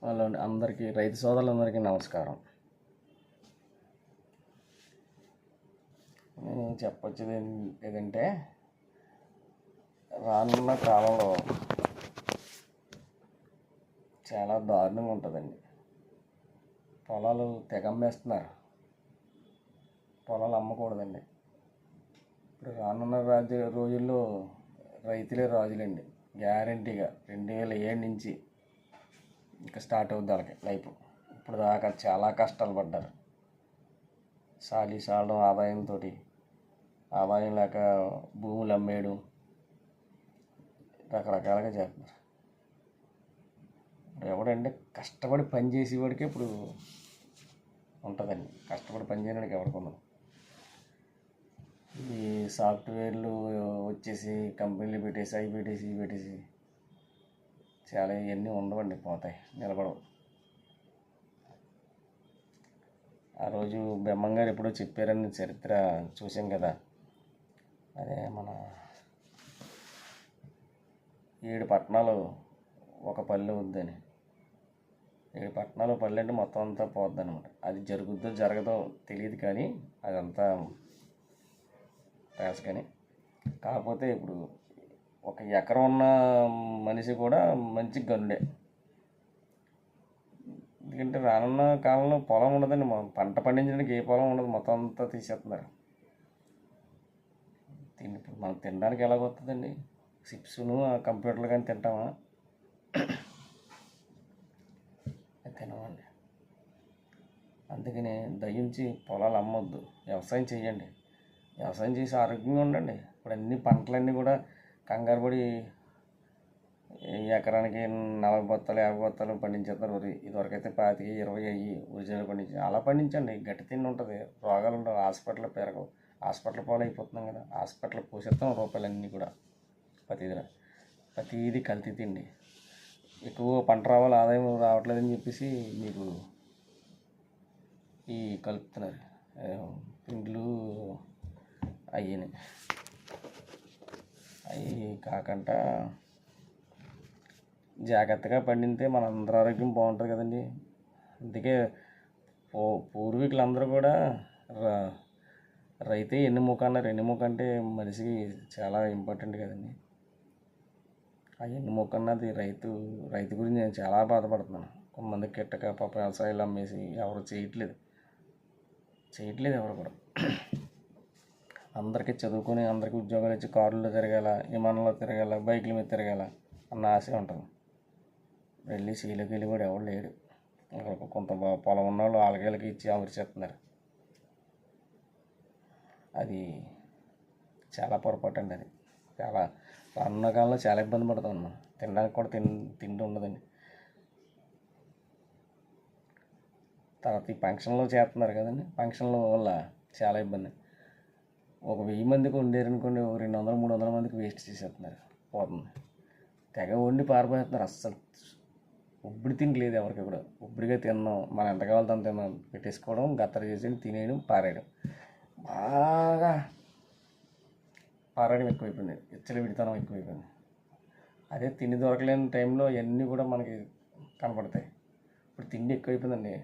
Hello అండి, అందరికీ రైతు సోదరులందరికీ నమస్కారం. నేను చెప్పొచ్చేది ఏదంటే, రానున్న కాలంలో చాలా దారుణంగా ఉంటుందండి. పొలాలు తెగమ్మేస్తున్నారు. పొలాలు అమ్మకూడదండి. ఇప్పుడు రానున్న రోజుల్లో రైతులే రాజులండి. గ్యారంటీగా 2007 నుంచి ఇంకా స్టార్ట్ అవుద్ది వాళ్ళకి లైఫ్. ఇప్పుడు దాకా చాలా కష్టాలు పడ్డారు. సాలడం ఆదాయం లేక భూములు అమ్మేయడం రకరకాలుగా చేస్తున్నారు. ఎవడంటే కష్టపడి పని చేసేవాడికి ఇప్పుడు ఉంటుందండి. కష్టపడి పని చేయడానికి ఎవరికి ఉండదు. ఈ సాఫ్ట్వేర్లు వచ్చేసి కంపెనీలు పెట్టేసి అవి పెట్టేసి ఇవి పెట్టేసి చాలా ఇవన్నీ ఉండవండి, పోతాయి, నిలబడవు. ఆ రోజు బ్రహ్మం గారు ఎప్పుడో చెప్పారని చరిత్ర చూసాం కదా. అదే మన 7 పట్టణాలు ఒక పల్లె వద్దని. 7 పట్టణాలు పల్లె అంటే మొత్తం అంతా పోద్ది అనమాట. అది జరుగుద్దో జరగదో తెలియదు, కానీ అదంతా రాసు. కానీ కాకపోతే ఇప్పుడు 1 ఎకరం ఉన్న మనిషి కూడా మంచి గనుడే. ఎందుకంటే రానున్న కాలంలో పొలం ఉండదండి. పంట పండించడానికి ఏ పొలం ఉండదు, మొత్తం అంతా తీసేస్తున్నారు. ఇప్పుడు మనం తినడానికి ఎలాగొస్తుందండి? చిప్స్ను కంప్యూటర్లు కానీ తింటామా? తినమండి. అందుకని దయించి పొలాలు అమ్మొద్దు, వ్యవసాయం చేయండి. వ్యవసాయం చేసి ఆరోగ్యంగా ఉండండి. ఇప్పుడు అన్ని పంటలన్నీ కూడా కంగారు పడి ఎకరానికి 40 బత్తాలు 50 బత్తాలు పండించేస్తారు. ఇదివరకైతే 25 20 అయ్యి ఒరిజినల్ పండించి అలా పండించండి. గట్టి తిండి ఉంటుంది, రోగాలు ఉండవు, హాస్పిటల్ పెరగవు. హాస్పిటల్ పాలు అయిపోతున్నాం కదా. హాస్పిటల్ పోసేస్తాం రూపాయలన్నీ కూడా. ప్రతిదీ కల్తీ తిండి. ఎక్కువ పంట రావాలి, ఆదాయం రావట్లేదని చెప్పేసి మీకు ఈ కలుపుతున్నారు పిండ్లు అయ్యని. అవి కాకుండా జాగ్రత్తగా పండితే మన అందరి ఆరోగ్యం బాగుంటుంది కదండి. అందుకే పూర్వీకులందరూ కూడా రైతే ఎన్నుముక అన్నారు. ఎన్నుముక అంటే మనిషికి చాలా ఇంపార్టెంట్ కదండి. ఆ ఎన్నుముక అన్నది రైతు గురించి నేను చాలా బాధపడుతున్నాను. కొంతమంది కిట్టక పాప వ్యవసాయాలు అమ్మేసి ఎవరు చేయట్లేదు ఎవరు కూడా. అందరికీ చదువుకొని అందరికీ ఉద్యోగాలు ఇచ్చి కారుల్లో తిరగాల, విమానంలో తిరగాల, బైకుల మీద తిరగాల అన్న ఆశ ఉంటుంది. వెళ్ళి సీలోకి వెళ్ళి కూడా ఎవరు లేడు. కొంత పొలం ఉన్న వాళ్ళు ఆలకేళ్ళకి ఇచ్చి అమర్చేస్తున్నారు. అది చాలా పొరపాటు అండి. అది చాలా రానున్న కాలంలో చాలా ఇబ్బంది పడుతుంది మనం. తినడానికి కూడా తిండి ఉండదండి. తర్వాత ఈ ఫంక్షన్లో చేస్తున్నారు కదండి. ఫంక్షన్ల వల్ల చాలా ఇబ్బంది. 1000 మందికి వండారనుకోండి, 200 300 మందికి వేస్ట్ చేసేస్తున్నారు, పోతుంది. తెగ వండి పారిపోతున్నారు. అస్సలు ఉబ్బడి తిండి లేదు ఎవరికి కూడా. ఉబ్బడిగా తిన్నాం, మనం ఎంత కావాలో అంత తిన్నాం, పెట్టేసుకోవడం, గత్తర చేసి తినేయడం, పారేయడం. బాగా పారేయడం ఎక్కువైపోయింది, విచ్చలవిడితనం ఎక్కువైపోయింది. అదే తిండి దొరకలేని టైంలో ఇవన్నీ కూడా మనకి కనపడతాయి. ఇప్పుడు తిండి ఎక్కువైపోయిందండి.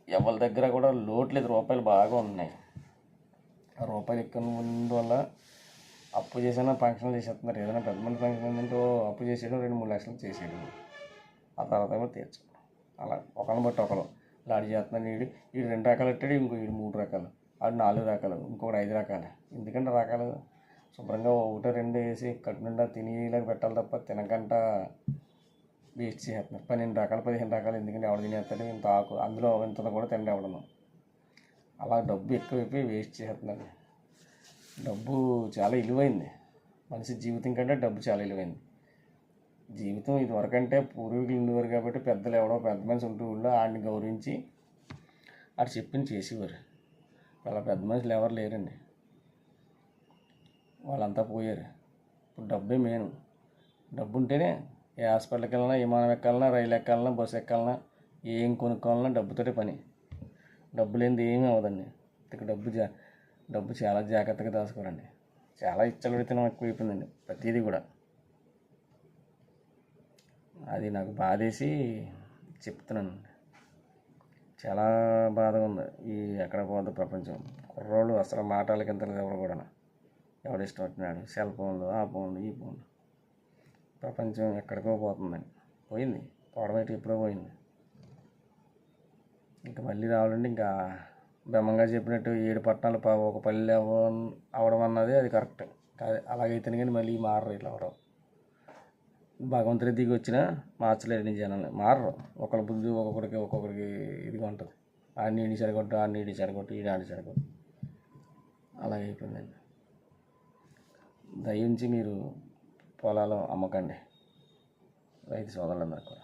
ఎవరి దగ్గర కూడా లోటు లేదు, రూపాయలు బాగా ఉన్నాయి. ఆ రూపాయలు ఎక్కువ వల్ల అప్పు చేసినా ఫంక్షన్లు చేసేస్తున్నారు. ఏదైనా పెద్ద మంది ఫంక్షన్ ఏంటంటే అప్పు చేసేయడం, 2-3 లక్షలు చేసేయడం, ఆ తర్వాత ఏమో తీర్చడం. అలా ఒకరిని బట్టి ఒకరు లాడి చేస్తున్నాడు. వీడు 2 రకాలు పెట్టాడు, వీడు 3 రకాలు, వాడు 4 రకాలు, ఇంకొకటి 5 రకాలు. ఎందుకంటే రకాలు శుభ్రంగా 1 2 వేసి కట్టు నిండా తినేలాగా పెట్టాలి తప్ప తినకంట వేస్ట్ చేస్తున్నారు. 12 రకాలు 15 రకాలు ఎందుకంటే ఎవడు తినేస్తాడు? ఇంత ఆకు అందులో ఇంత కూడా తిండి ఎవడను. అలా డబ్బు ఎక్కువైపోయి వేస్ట్ చేస్తున్నారు. డబ్బు చాలా విలువైంది. మనిషి జీవితం కంటే డబ్బు చాలా విలువైంది. జీవితం ఇదివరకంటే పూర్వీకులు ఉండేవారు కాబట్టి పెద్దలు ఎవడో పెద్ద మనిషి ఉంటూ ఊళ్ళో ఆడిని గౌరవించి ఆడు చెప్పింది చేసేవారు. అలా పెద్ద మనుషులు ఎవరు లేరండి, వాళ్ళంతా పోయారు. ఇప్పుడు డబ్బే మెయిన్. డబ్బు ఉంటేనే ఏ హాస్పిటల్కి వెళ్ళినా, విమానం ఎక్కాలన్నా, రైలు ఎక్కాలన్నా, బస్సు ఎక్కాలన్నా, ఏం కొనుక్కోవాలన్నా డబ్బుతోటే పని. డబ్బు లేనిది ఏమీ అవ్వదండి. ఇక డబ్బు చాలా జాగ్రత్తగా దాచుకోవాలండి. చాలా ఇచ్చలవిడితనం ఎక్కువైపోయిందండి ప్రతిదీ కూడా. అది నాకు బాధేసి చెప్తున్నాను. చాలా బాధగా ఉంది. ఈ ఎక్కడ పోద్ది ప్రపంచం. కుర్రోళ్ళు అసలు మాటలకి ఇంత ఎవరు కూడా ఎవడు ఇష్టం వచ్చినాడు సెల్ ఫోన్లు, ఆ ఫోన్లు, ఈ ఫోన్లు. ప్రపంచం ఎక్కడికో పోతుందండి. పోయింది, పోవడమేటి ఎప్పుడో పోయింది. ఇంకా మళ్ళీ రావాలంటే ఇంకా బ్రహ్మంగా చెప్పినట్టు 7 పట్టణాలు ఒక పల్లె అవడం అన్నది అది కరెక్ట్ కాదు. అలాగైతేనే కానీ మళ్ళీ మారరు ఇట్లా అవడం. భగవంతుడి దిగి వచ్చినా మార్చలేని జనాలు మారరు. ఒకళ్ళ బుద్ధి ఒక్కొక్కడికి ఇదిగా ఉంటుంది. ఆడిని ఈడి చెడగొట్టు, ఆడిని ఈడి చెడగొట్టు, ఈడి ఆడి చెడగొట్టు, అలాగైపోయిందండి. దయించి మీరు పొలాలు అమ్మకండి, రైతు సోదరులందరూ కూడా.